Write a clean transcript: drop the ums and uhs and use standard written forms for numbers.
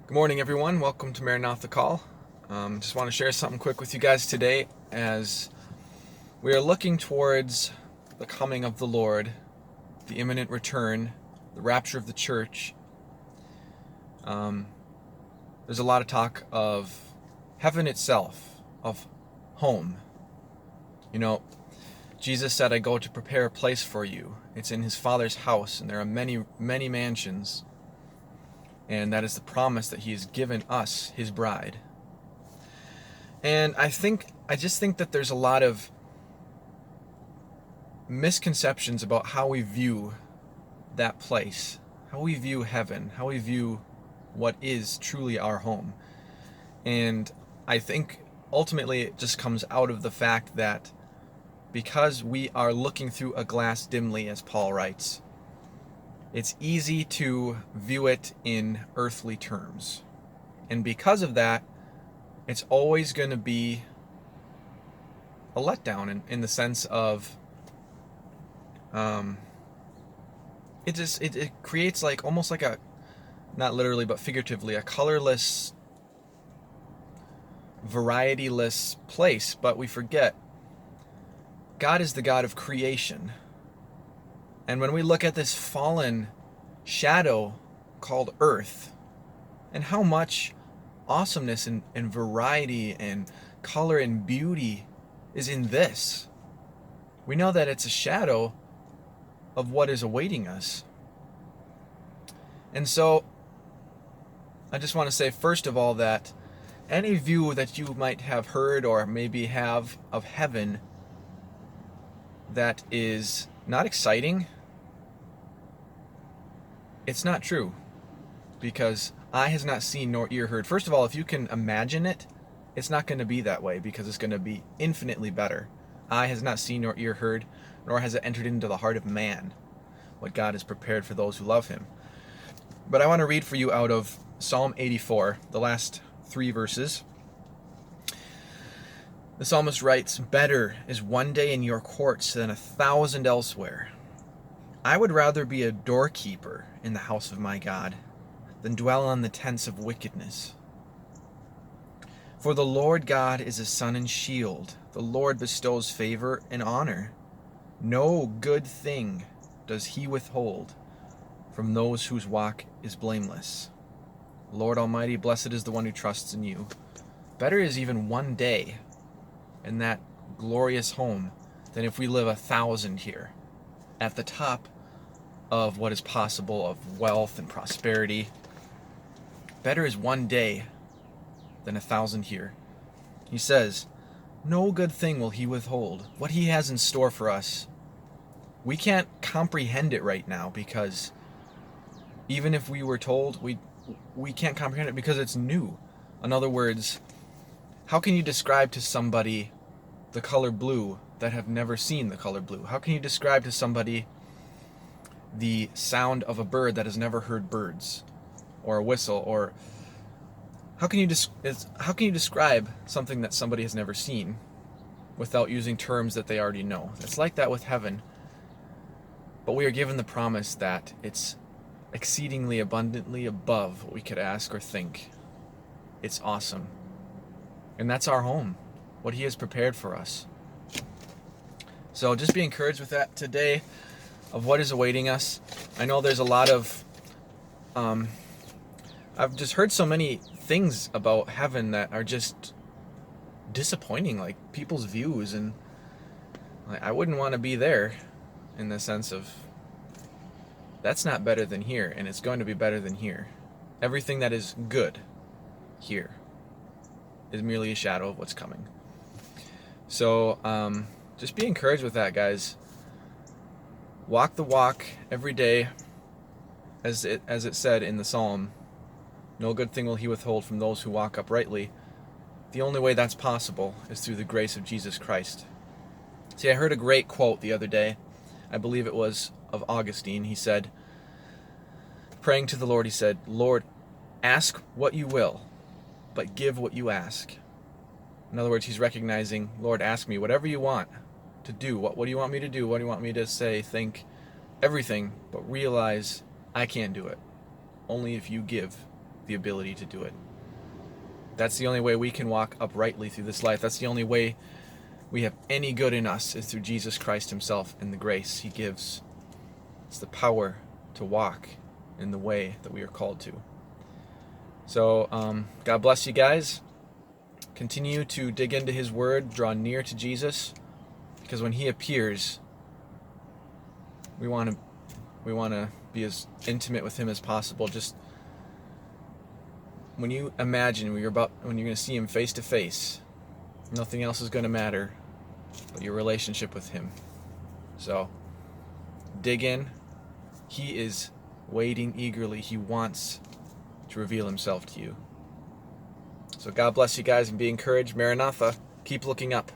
Good morning, everyone. Welcome to Maranatha Call. Just want to share something quick with you guys today as we are looking towards the coming of the Lord, the imminent return, the rapture of the church. There's a lot of talk of heaven itself, of home. You know, Jesus said, "I go to prepare a place for you." It's in his Father's house, and there are many, many mansions. And that is the promise that he has given us, his bride. And I just think that there's a lot of misconceptions about how we view that place, how we view heaven, how we view what is truly our home. And I think ultimately it just comes out of the fact that because we are looking through a glass dimly, as Paul writes, it's easy to view it in earthly terms. And because of that, it's always going to be a letdown in the sense of it creates like almost like a, not literally but figuratively, a colorless, varietyless place. But we forget God is the God of creation. And when we look at this fallen shadow called earth, and how much awesomeness and variety and color and beauty is in this, we know that it's a shadow of what is awaiting us. And so I just want to say, first of all, that any view that you might have heard or maybe have of heaven that is not exciting, it's not true, because eye has not seen nor ear heard. First of all, if you can imagine it, it's not going to be that way, because it's going to be infinitely better. Eye has not seen nor ear heard, nor has it entered into the heart of man what God has prepared for those who love him. But I want to read for you out of Psalm 84, the last 3 verses. The psalmist writes, "Better is one day in your courts than 1,000 elsewhere. I would rather be a doorkeeper in the house of my God than dwell on the tents of wickedness. For the Lord God is a sun and shield. The Lord bestows favor and honor. No good thing does he withhold from those whose walk is blameless. Lord Almighty, blessed is the one who trusts in you. Better is even one day in that glorious home than if we live 1,000 here, at the top of what is possible of wealth and prosperity. Better is one day than 1,000 here." He says, no good thing will he withhold. What he has in store for us, we can't comprehend it right now, because even if we were told, we can't comprehend it because it's new. In other words, how can you describe to somebody the color blue that have never seen the color blue? How can you describe to somebody the sound of a bird that has never heard birds, or a whistle? Or how can you describe something that somebody has never seen without using terms that they already know? It's like that with heaven. But we are given the promise that it's exceedingly abundantly above what we could ask or think. It's awesome. And that's our home, what he has prepared for us. So just be encouraged with that today, of what is awaiting us. I know there's a lot of I've just heard so many things about heaven that are just disappointing, like people's views, and like, I wouldn't want to be there, in the sense of that's not better than here, and it's going to be better than here. Everything that is good here is merely a shadow of what's coming. So just be encouraged with that, guys. Walk the walk every day, as it said in the psalm. No good thing will he withhold from those who walk uprightly. The only way that's possible is through the grace of Jesus Christ. See, I heard a great quote the other day. I believe it was of Augustine. He said, praying to the Lord, he said, "Lord, ask what you will, but give what you ask." In other words, he's recognizing, Lord, ask me whatever you want to do. What do you want me to do? What do you want me to say, think? Everything, but realize I can't do it. Only if you give the ability to do it. That's the only way we can walk uprightly through this life. That's the only way we have any good in us, is through Jesus Christ himself and the grace he gives. It's the power to walk in the way that we are called to. So God bless you guys. Continue to dig into his word, draw near to Jesus, because when he appears, we want to be as intimate with him as possible. Just when you imagine when you're going to see him face to face, nothing else is going to matter but your relationship with him. So dig in. He is waiting eagerly. He wants to reveal himself to you. So God bless you guys and be encouraged. Maranatha, keep looking up.